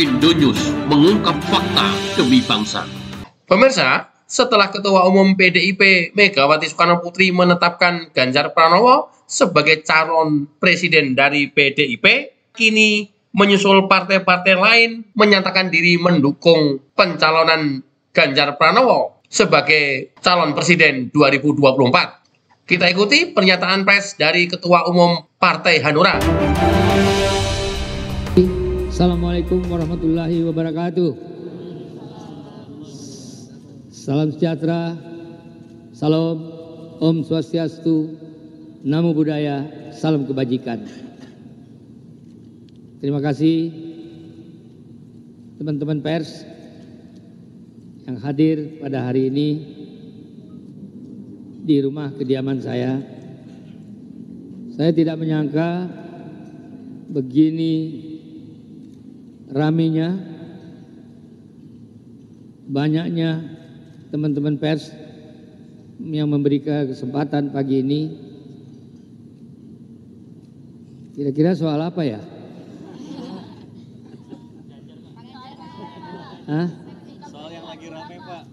Indonews mengungkap fakta demi bangsa. Pemirsa, setelah Ketua Umum PDIP Megawati Soekarno Putri menetapkan Ganjar Pranowo sebagai calon presiden dari PDIP, kini menyusul partai-partai lain menyatakan diri mendukung pencalonan Ganjar Pranowo sebagai calon presiden 2024. Kita ikuti pernyataan pers dari Ketua Umum Partai Hanura. Assalamualaikum warahmatullahi wabarakatuh. Salam sejahtera, salam, Om Swastiastu, Namo Buddhaya, salam kebajikan. Terima kasih teman-teman pers yang hadir pada hari ini di rumah kediaman saya. Saya tidak menyangka begini ramainya, banyaknya teman-teman pers yang memberikan kesempatan pagi ini. Kira-kira soal apa ya? Hah? Soal yang lagi ramai, Pak.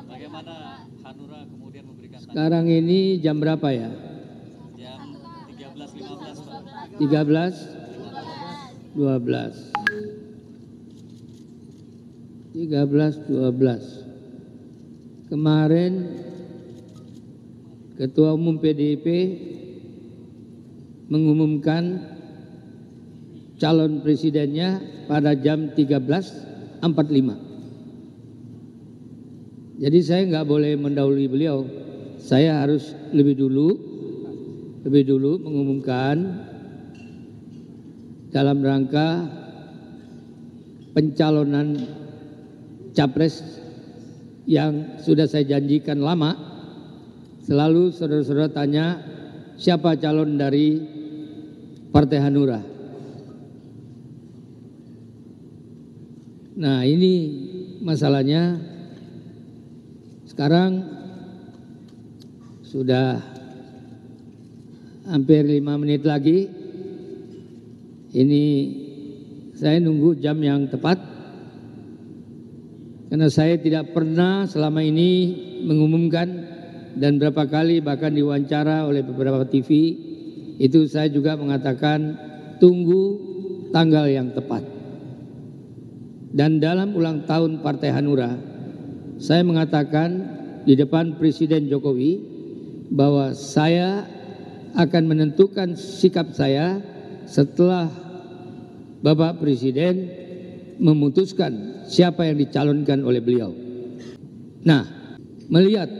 Bagaimana Hanura kemudian memberikan Sekarang ini jam berapa ya? jam 13.15, Pak. 13.12. 13.12. Kemarin Ketua Umum PDIP mengumumkan calon presidennya pada jam 13.45. Jadi saya nggak boleh mendahului beliau. Saya harus lebih dulu mengumumkan dalam rangka pencalonan capres yang sudah saya janjikan lama. Selalu saudara-saudara tanya siapa calon dari Partai Hanura. Nah, ini masalahnya. Sekarang sudah hampir 5 menit lagi. Ini saya nunggu jam yang tepat, karena saya tidak pernah selama ini mengumumkan, dan berapa kali bahkan diwawancara oleh beberapa TV, itu saya juga mengatakan tunggu tanggal yang tepat. Dan dalam ulang tahun Partai Hanura, saya mengatakan di depan Presiden Jokowi bahwa saya akan menentukan sikap saya setelah Bapak Presiden memutuskan siapa yang dicalonkan oleh beliau. Nah, melihat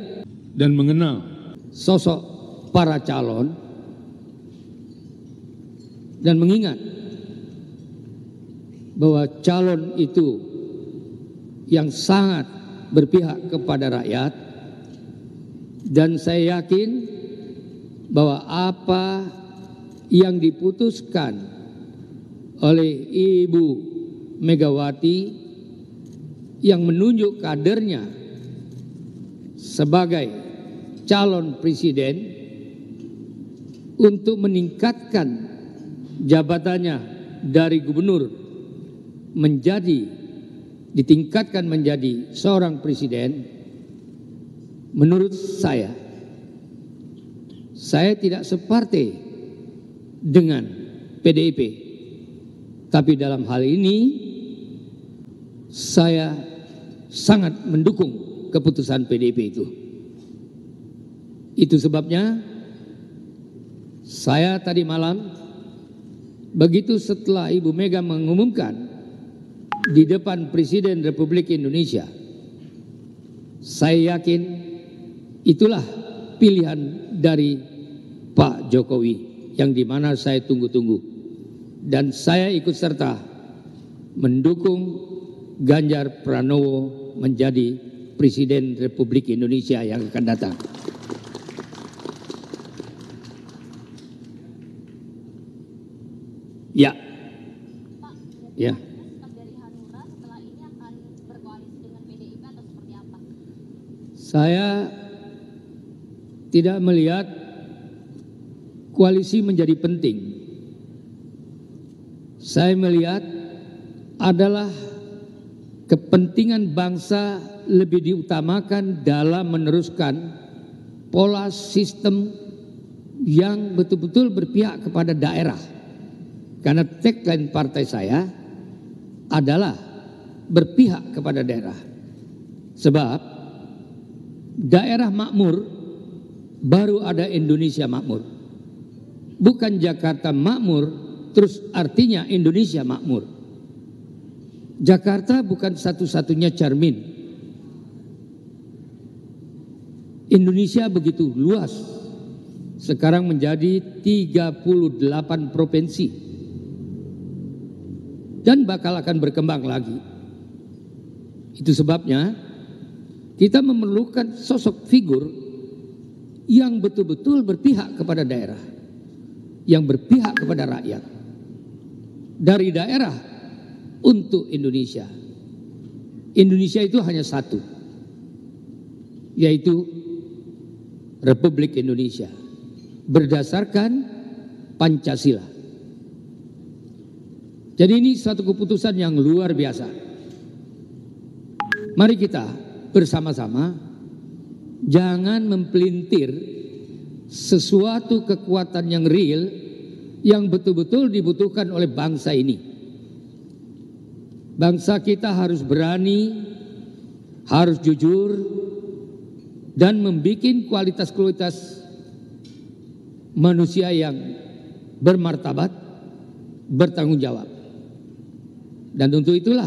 dan mengenal sosok para calon dan mengingat bahwa calon itu yang sangat berpihak kepada rakyat, dan saya yakin bahwa apa yang diputuskan oleh Ibu Megawati yang menunjuk kadernya sebagai calon presiden untuk meningkatkan jabatannya dari gubernur ditingkatkan menjadi seorang presiden. Menurut saya tidak separtai dengan PDIP, tapi dalam hal ini saya sangat mendukung keputusan PDIP itu. Itu sebabnya saya tadi malam, begitu setelah Ibu Mega mengumumkan di depan Presiden Republik Indonesia, saya yakin itulah pilihan dari Pak Jokowi yang dimana saya tunggu-tunggu, dan saya ikut serta mendukung Ganjar Pranowo menjadi Presiden Republik Indonesia yang akan datang. Ya. Ya. Saya tidak melihat koalisi menjadi penting. Saya melihat adalah kepentingan bangsa lebih diutamakan dalam meneruskan pola sistem yang betul-betul berpihak kepada daerah. Karena tagline partai saya adalah berpihak kepada daerah. Sebab daerah makmur baru ada Indonesia makmur. Bukan Jakarta makmur terus artinya Indonesia makmur. Jakarta bukan satu-satunya cermin. Indonesia begitu luas. Sekarang menjadi 38 provinsi. Dan bakal akan berkembang lagi. Itu sebabnya kita memerlukan sosok figur yang betul-betul berpihak kepada daerah. Yang berpihak kepada rakyat. Dari daerah untuk Indonesia. Indonesia itu hanya satu, yaitu Republik Indonesia berdasarkan Pancasila. Jadi ini suatu keputusan yang luar biasa. Mari kita bersama-sama jangan mempelintir sesuatu kekuatan yang real yang betul-betul dibutuhkan oleh bangsa ini. Bangsa kita harus berani, harus jujur, dan membuat kualitas-kualitas manusia yang bermartabat, bertanggung jawab. Dan untuk itulah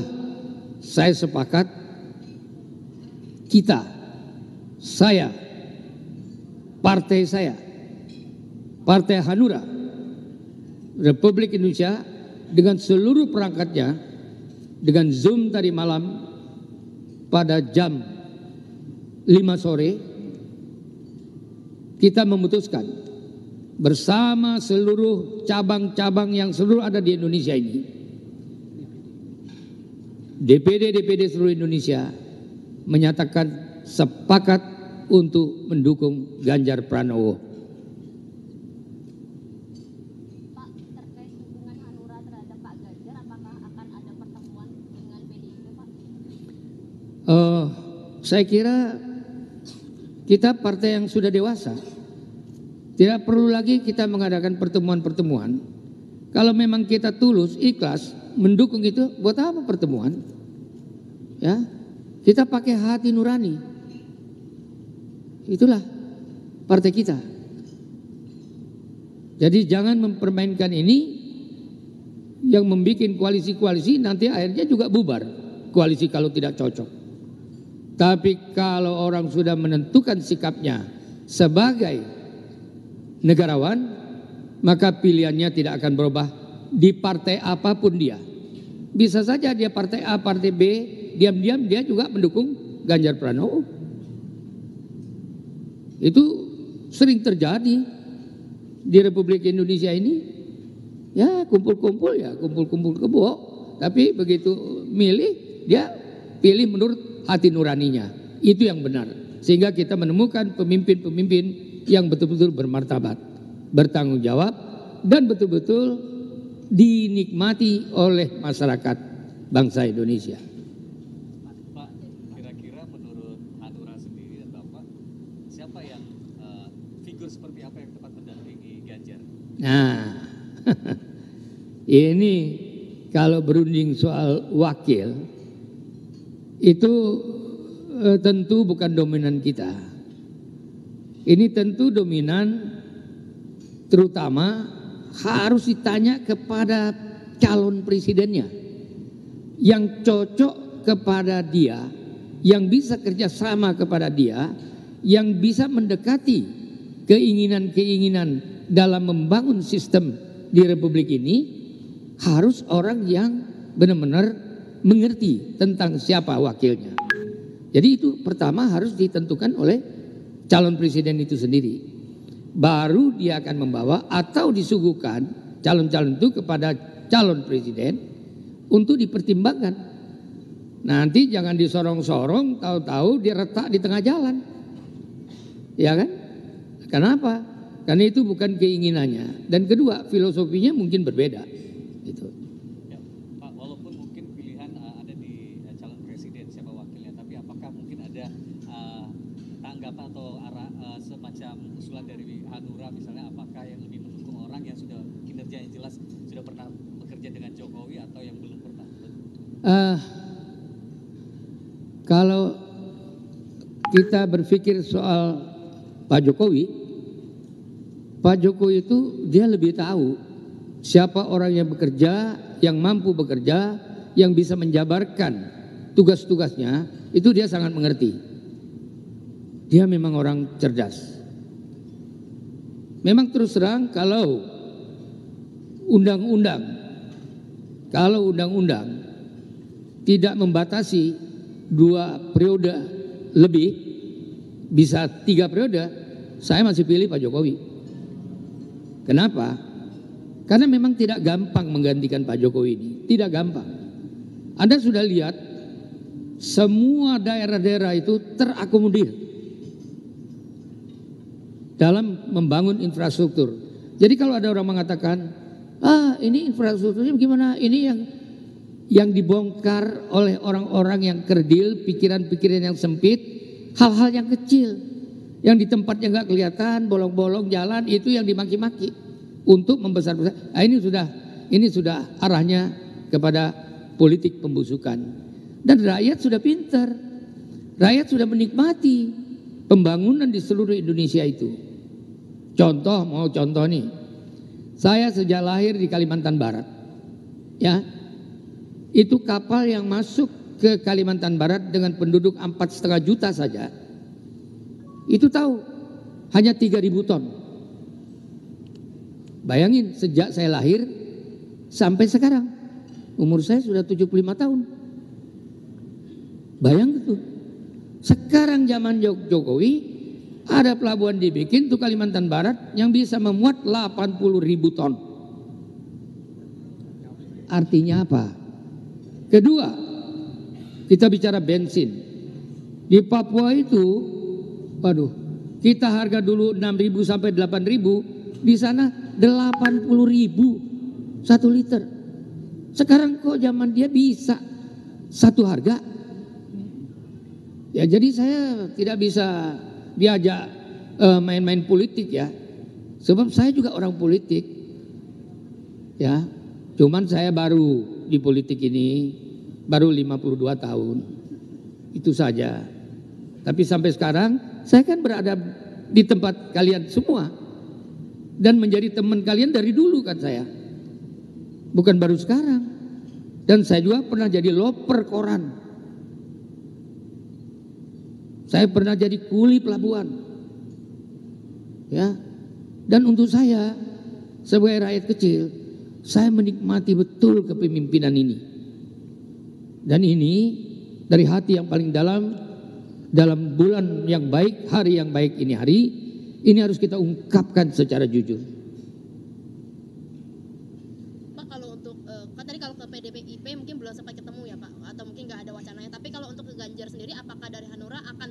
saya sepakat kita, saya, partai saya, Partai Hanura, Republik Indonesia dengan seluruh perangkatnya, dengan Zoom tadi malam pada jam 5 sore kita memutuskan bersama seluruh cabang-cabang yang seluruh ada di Indonesia ini, DPD seluruh Indonesia menyatakan sepakat untuk mendukung Ganjar Pranowo. Saya kira kita partai yang sudah dewasa. Tidak perlu lagi kita mengadakan pertemuan-pertemuan. Kalau memang kita tulus, ikhlas, mendukung itu, buat apa pertemuan? Ya, kita pakai hati nurani. Itulah partai kita. Jadi jangan mempermainkan ini yang membuat koalisi-koalisi nanti akhirnya juga bubar. Koalisi kalau tidak cocok. Tapi kalau orang sudah menentukan sikapnya sebagai negarawan, maka pilihannya tidak akan berubah di partai apapun dia. Bisa saja dia partai A, partai B, diam-diam dia juga mendukung Ganjar Pranowo. Itu sering terjadi di Republik Indonesia ini. Ya kumpul-kumpul kebo. Tapi begitu milih, dia pilih menurut hati nuraninya. Itu yang benar. Sehingga kita menemukan pemimpin-pemimpin yang betul-betul bermartabat, bertanggung jawab, dan betul-betul dinikmati oleh masyarakat bangsa Indonesia. Pak, kira-kira menurut Hanura sendiri dan Bapak, siapa yang figur seperti apa yang tepat mendampingi Ganjar? Nah, ini kalau berunding soal wakil, itu tentu bukan dominan kita. Ini tentu dominan terutama harus ditanya kepada calon presidennya yang cocok kepada dia, yang bisa kerjasama kepada dia, yang bisa mendekati keinginan-keinginan dalam membangun sistem di Republik ini, harus orang yang benar-benar mengerti tentang siapa wakilnya. Jadi itu pertama harus ditentukan oleh calon presiden itu sendiri. Baru dia akan membawa atau disuguhkan calon-calon itu kepada calon presiden untuk dipertimbangkan. Nanti jangan disorong-sorong, tahu-tahu dia retak di tengah jalan. Ya kan? Kenapa? Karena itu bukan keinginannya. Dan kedua, filosofinya mungkin berbeda. Gitu. Ya, Pak, walaupun mungkin usulan dari Hanura misalnya, apakah yang lebih mendukung orang yang sudah kinerja yang jelas sudah pernah bekerja dengan Jokowi atau yang belum pernah? Kalau kita berpikir soal Pak Jokowi itu dia lebih tahu siapa orang yang bekerja, yang mampu bekerja, yang bisa menjabarkan tugas-tugasnya, itu dia sangat mengerti. Dia memang orang cerdas. Memang terus terang kalau undang-undang tidak membatasi 2 periode lebih, bisa 3 periode, saya masih pilih Pak Jokowi. Kenapa? Karena memang tidak gampang menggantikan Pak Jokowi ini, tidak gampang. Anda sudah lihat semua daerah-daerah itu terakomodir dalam membangun infrastruktur. Jadi kalau ada orang mengatakan, ini infrastrukturnya gimana? Ini yang dibongkar oleh orang-orang yang kerdil, pikiran-pikiran yang sempit, hal-hal yang kecil, yang di tempatnya nggak kelihatan, bolong-bolong jalan, itu yang dimaki-maki untuk membesar-besar. Ini sudah arahnya kepada politik pembusukan. Dan rakyat sudah pintar, rakyat sudah menikmati pembangunan di seluruh Indonesia itu. Contoh nih, saya sejak lahir di Kalimantan Barat, ya. Itu kapal yang masuk ke Kalimantan Barat dengan penduduk 4,5 juta saja, itu tahu hanya 3.000 ton. Bayangin sejak saya lahir sampai sekarang, umur saya sudah 75 tahun. Bayang itu. Sekarang zaman Jokowi ada pelabuhan dibikin tuh Kalimantan Barat yang bisa memuat 80.000 ton. Artinya apa? Kedua, kita bicara bensin. Di Papua itu, kita harga dulu 6.000 sampai 8.000, di sana 80.000 1 liter. Sekarang kok zaman dia bisa 1 harga? Ya, jadi saya tidak bisa diajak main-main politik ya. Sebab saya juga orang politik. Ya, cuman saya baru di politik ini baru 52 tahun. Itu saja. Tapi sampai sekarang saya kan berada di tempat kalian semua dan menjadi teman kalian dari dulu kan saya. Bukan baru sekarang. Dan saya juga pernah jadi loper koran. Saya pernah jadi kuli pelabuhan. Ya. Dan untuk saya sebagai rakyat kecil, saya menikmati betul kepemimpinan ini. Dan ini dari hati yang paling dalam bulan yang baik, hari yang baik ini harus kita ungkapkan secara jujur. Pak, kalau untuk kan tadi kalau ke PDIP mungkin belum sempat ketemu ya Pak, atau mungkin nggak ada wacananya. Tapi kalau untuk ke Ganjar sendiri, apakah dari Hanura akan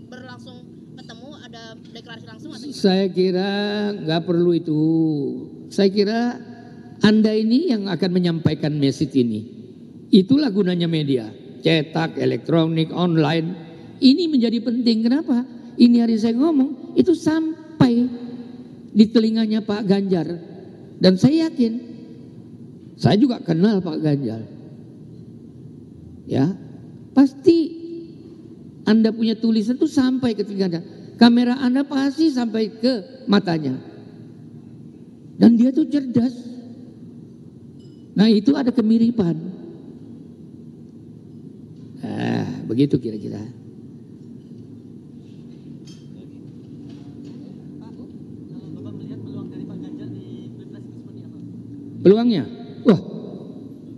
berlangsung ketemu, ada deklarasi langsung atau? Saya kira nggak perlu itu. Saya kira Anda ini yang akan menyampaikan message ini. Itulah gunanya media, cetak, elektronik, online. Ini menjadi penting. Kenapa? Ini hari saya ngomong, itu sampai di telinganya Pak Ganjar. Dan saya yakin, saya juga kenal Pak Ganjar. Ya, pasti Anda punya tulisan itu sampai ke telinganya. Kamera Anda pasti sampai ke matanya. Dan dia tuh cerdas. Nah, itu ada kemiripan. Begitu kira-kira. Bapak melihat peluang dari Pak Ganjar di Pilpres itu seperti apa? Peluangnya? Wah,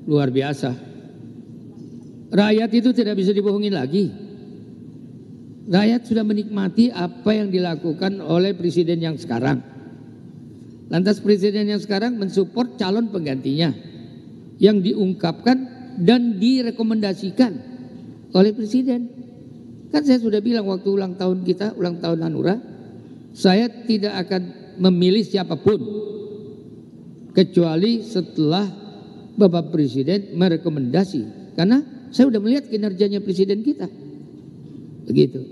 luar biasa. Rakyat itu tidak bisa dibohongin lagi. Rakyat sudah menikmati apa yang dilakukan oleh presiden yang sekarang. Lantas presiden yang sekarang mensupport calon penggantinya yang diungkapkan dan direkomendasikan oleh presiden. Kan saya sudah bilang waktu ulang tahun kita, ulang tahun Hanura, saya tidak akan memilih siapapun kecuali setelah Bapak Presiden merekomendasi. Karena saya sudah melihat kinerjanya presiden kita. Begitu.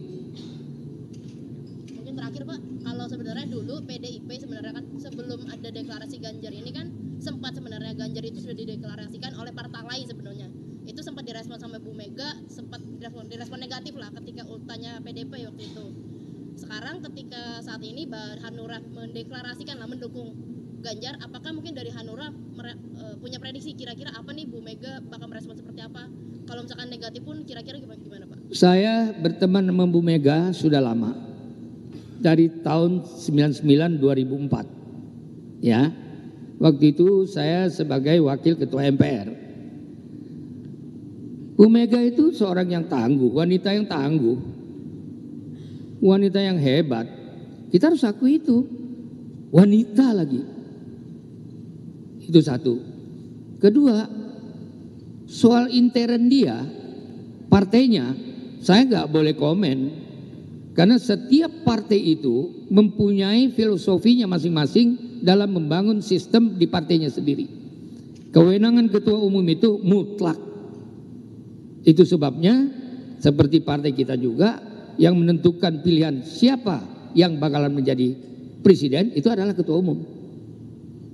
Mungkin terakhir Pak, itu sudah dideklarasikan oleh partai lain sebenarnya. Itu sempat direspon sama Bu Mega, sempat direspon negatif lah ketika ultanya PDP waktu itu. Sekarang ketika saat ini Hanura mendeklarasikan lah mendukung Ganjar, apakah mungkin dari Hanura punya prediksi kira-kira apa nih Bu Mega bakal merespon seperti apa? Kalau misalkan negatif pun kira-kira gimana Pak? Saya berteman sama Bu Mega sudah lama. Dari tahun 99 2004. Ya. Waktu itu saya sebagai wakil ketua MPR. Bu Mega itu seorang yang tangguh, wanita yang tangguh. Wanita yang hebat. Kita harus akui itu. Wanita lagi. Itu satu. Kedua, soal intern dia, partainya, saya nggak boleh komen. Karena setiap partai itu mempunyai filosofinya masing-masing dalam membangun sistem di partainya sendiri. Kewenangan ketua umum itu mutlak. Itu sebabnya seperti partai kita juga yang menentukan pilihan siapa yang bakalan menjadi presiden itu adalah ketua umum.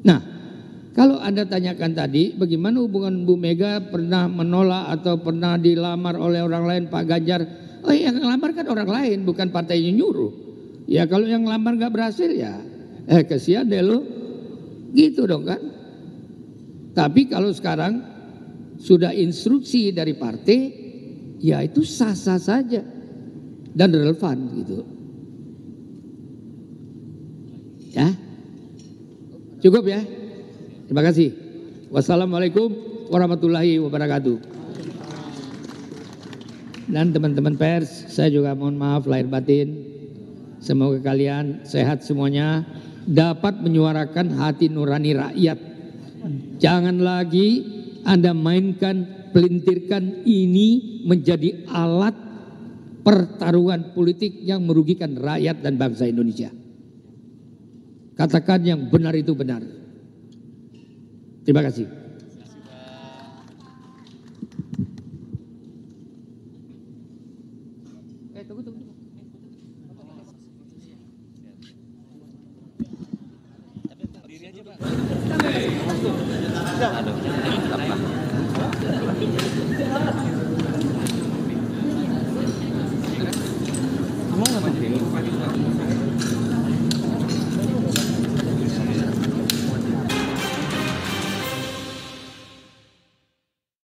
Nah, kalau Anda tanyakan tadi bagaimana hubungan Bu Mega pernah menolak atau pernah dilamar oleh orang lain Pak Ganjar. Oh yang ngelamar kan orang lain bukan partainya nyuruh. Ya kalau yang ngelamar gak berhasil ya kesian deh lo. Gitu dong kan. Tapi kalau sekarang sudah instruksi dari partai ya itu sah-sah saja dan relevan gitu. Ya. Cukup ya. Terima kasih. Wassalamualaikum warahmatullahi wabarakatuh. Dan teman-teman pers, saya juga mohon maaf lahir batin. Semoga kalian sehat semuanya, dapat menyuarakan hati nurani rakyat. Jangan lagi Anda mainkan, pelintirkan ini menjadi alat pertarungan politik yang merugikan rakyat dan bangsa Indonesia. Katakan yang benar itu benar. Terima kasih. Diri aja Pak.